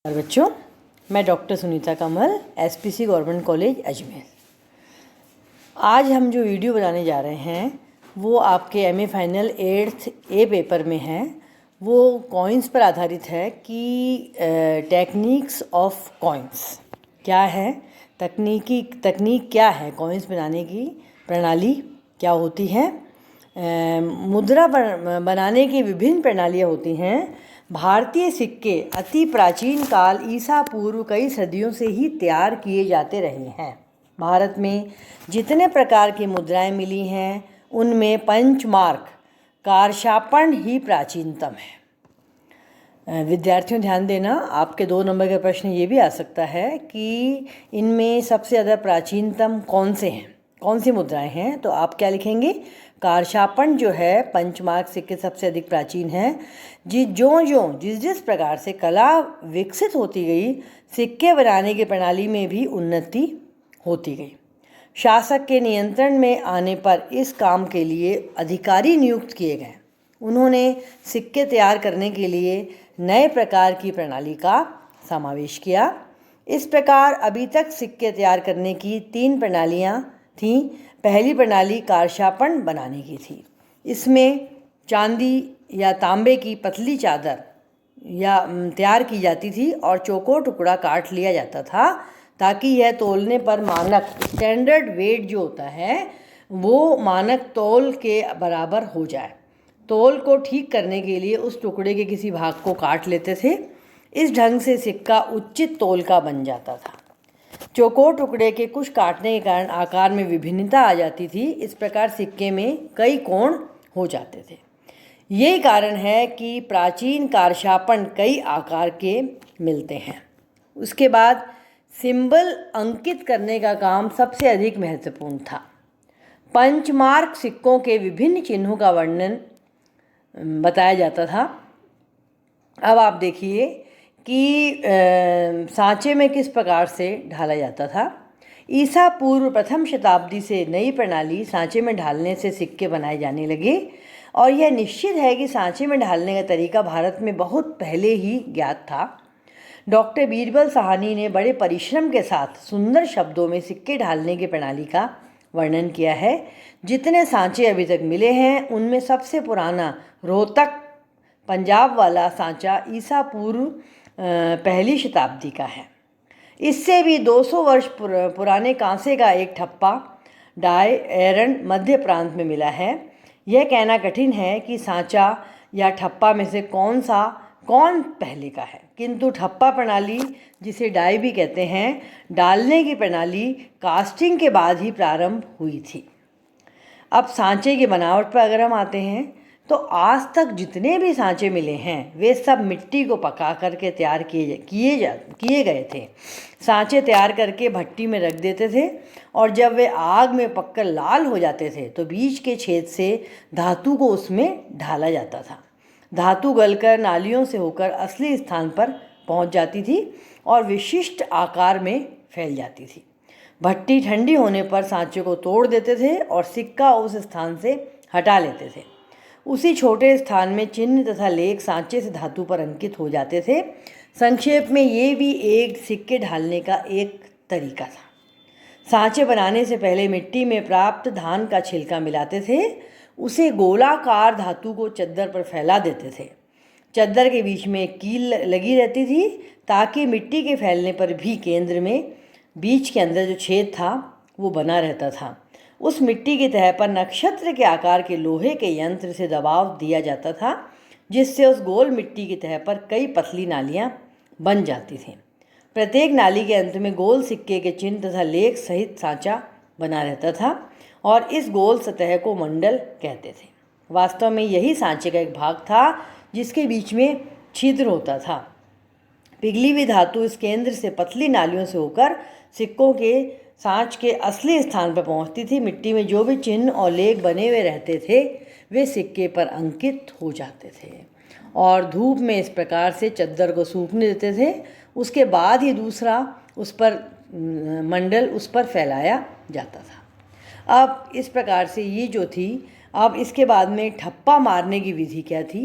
और बच्चों, मैं डॉक्टर सुनीता कमल, एसपीसी गवर्नमेंट कॉलेज अजमेर। आज हम जो वीडियो बनाने जा रहे हैं वो आपके एमए फाइनल 8th ए पेपर में है। वो कॉइन्स पर आधारित है कि टेक्निक्स ऑफ कॉइन्स क्या है, तकनीक क्या है, कॉइन्स बनाने की प्रणाली क्या होती है। मुद्रा बनाने की विभिन्न प्रणालियाँ होती हैं। भारतीय सिक्के अति प्राचीन काल ईसा पूर्व कई सदियों से ही तैयार किए जाते रहे हैं। भारत में जितने प्रकार की मुद्राएं मिली हैं उनमें पंचमार्क कारशापण ही प्राचीनतम है। विद्यार्थियों ध्यान देना, आपके 2 नंबर का प्रश्न ये भी आ सकता है कि इनमें सबसे ज़्यादा प्राचीनतम कौन से हैं, कौन सी मुद्राएं हैं। तो आप क्या लिखेंगे? कारशापण जो है पंचमार्क सिक्के सबसे अधिक प्राचीन है। जिस प्रकार से कला विकसित होती गई, सिक्के बनाने की प्रणाली में भी उन्नति होती गई। शासक के नियंत्रण में आने पर इस काम के लिए अधिकारी नियुक्त किए गए। उन्होंने सिक्के तैयार करने के लिए नए प्रकार की प्रणाली का समावेश किया। इस प्रकार अभी तक सिक्के तैयार करने की 3 प्रणालियाँ थीं। पहली प्रणाली कारशापण बनाने की थी। इसमें चांदी या तांबे की पतली चादर या तैयार की जाती थी और चौकोर टुकड़ा काट लिया जाता था ताकि यह तोलने पर मानक स्टैंडर्ड वेट जो होता है वो मानक तौल के बराबर हो जाए। तौल को ठीक करने के लिए उस टुकड़े के किसी भाग को काट लेते थे। इस ढंग से सिक्का उचित तौल का बन जाता था। चौकोर टुकड़े के कुछ काटने के कारण आकार में विभिन्नता आ जाती थी। इस प्रकार सिक्के में कई कोण हो जाते थे। यही कारण है कि प्राचीन कारशापण कई आकार के मिलते हैं। उसके बाद सिंबल अंकित करने का काम सबसे अधिक महत्वपूर्ण था। पंचमार्क सिक्कों के विभिन्न चिन्हों का वर्णन बताया जाता था। अब आप देखिए कि सांचे में किस प्रकार से ढाला जाता था। ईसा पूर्व प्रथम शताब्दी से नई प्रणाली सांचे में ढालने से सिक्के बनाए जाने लगे और यह निश्चित है कि सांचे में ढालने का तरीका भारत में बहुत पहले ही ज्ञात था। डॉक्टर बीरबल साहनी ने बड़े परिश्रम के साथ सुंदर शब्दों में सिक्के ढालने की प्रणाली का वर्णन किया है। जितने सांचे अभी तक मिले हैं उनमें सबसे पुराना रोहतक पंजाब वाला सांचा ईसा पूर्व पहली शताब्दी का है। इससे भी 200 वर्ष पुराने कांसे का एक ठप्पा डाई एरन मध्य प्रांत में मिला है। यह कहना कठिन है कि सांचा या ठप्पा में से कौन पहले का है, किंतु ठप्पा प्रणाली, जिसे डाई भी कहते हैं, डालने की प्रणाली कास्टिंग के बाद ही प्रारंभ हुई थी। अब सांचे की बनावट पर अगर हम आते हैं तो आज तक जितने भी सांचे मिले हैं वे सब मिट्टी को पका करके तैयार किए गए थे। सांचे तैयार करके भट्टी में रख देते थे और जब वे आग में पककर लाल हो जाते थे तो बीच के छेद से धातु को उसमें ढाला जाता था। धातु गलकर नालियों से होकर असली स्थान पर पहुंच जाती थी और विशिष्ट आकार में फैल जाती थी। भट्टी ठंडी होने पर सांचे को तोड़ देते थे और सिक्का उस स्थान से हटा लेते थे। उसी छोटे स्थान में चिन्ह तथा लेख सांचे से धातु पर अंकित हो जाते थे। संक्षेप में ये भी एक सिक्के ढालने का एक तरीका था। सांचे बनाने से पहले मिट्टी में प्राप्त धान का छिलका मिलाते थे। उसे गोलाकार धातु को चद्दर पर फैला देते थे। चद्दर के बीच में एक कील लगी रहती थी ताकि मिट्टी के फैलने पर भी केंद्र में बीच के अंदर जो छेद था वो बना रहता था। उस मिट्टी की तह पर नक्षत्र के आकार के लोहे के यंत्र से दबाव दिया जाता था जिससे उस गोल मिट्टी की तह पर कई पतली नालियाँ बन जाती थीं। प्रत्येक नाली के अंत में गोल सिक्के के चिन्ह तथा लेख सहित सांचा बना रहता था और इस गोल सतह को मंडल कहते थे। वास्तव में यही सांचे का एक भाग था जिसके बीच में छिद्र होता था। पिघली हुई धातु इस केंद्र से पतली नालियों से होकर सिक्कों के सांच के असली स्थान पर पहुंचती थी। मिट्टी में जो भी चिन्ह और लेख बने हुए रहते थे वे सिक्के पर अंकित हो जाते थे और धूप में इस प्रकार से चद्दर को सूखने देते थे। उसके बाद ही दूसरा उस पर मंडल उस पर फैलाया जाता था। अब इस प्रकार से ये जो थी, अब इसके बाद में ठप्पा मारने की विधि क्या थी।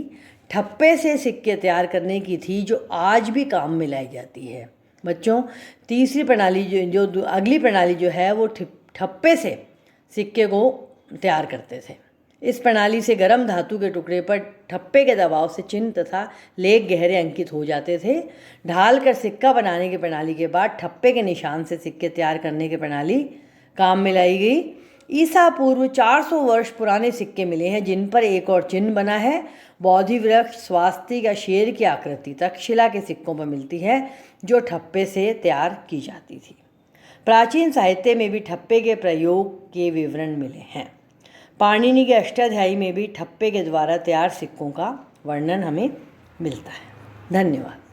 ठप्पे से सिक्के तैयार करने की थी, जो आज भी काम में लाई जाती है। बच्चों, तीसरी प्रणाली जो अगली प्रणाली जो है वो ठप्पे से सिक्के को तैयार करते थे। इस प्रणाली से गर्म धातु के टुकड़े पर ठप्पे के दबाव से चिन्ह तथा लेख गहरे अंकित हो जाते थे। ढाल कर सिक्का बनाने की प्रणाली के बाद ठप्पे के निशान से सिक्के तैयार करने की प्रणाली काम में लाई गई। ईसा पूर्व 400 वर्ष पुराने सिक्के मिले हैं जिन पर एक और चिन्ह बना है। बोधि वृक्ष, स्वास्तिक या शेर की आकृति तक्षशिला के सिक्कों पर मिलती है, जो ठप्पे से तैयार की जाती थी। प्राचीन साहित्य में भी ठप्पे के प्रयोग के विवरण मिले हैं। पाणिनि के अष्टाध्यायी में भी ठप्पे के द्वारा तैयार सिक्कों का वर्णन हमें मिलता है। धन्यवाद।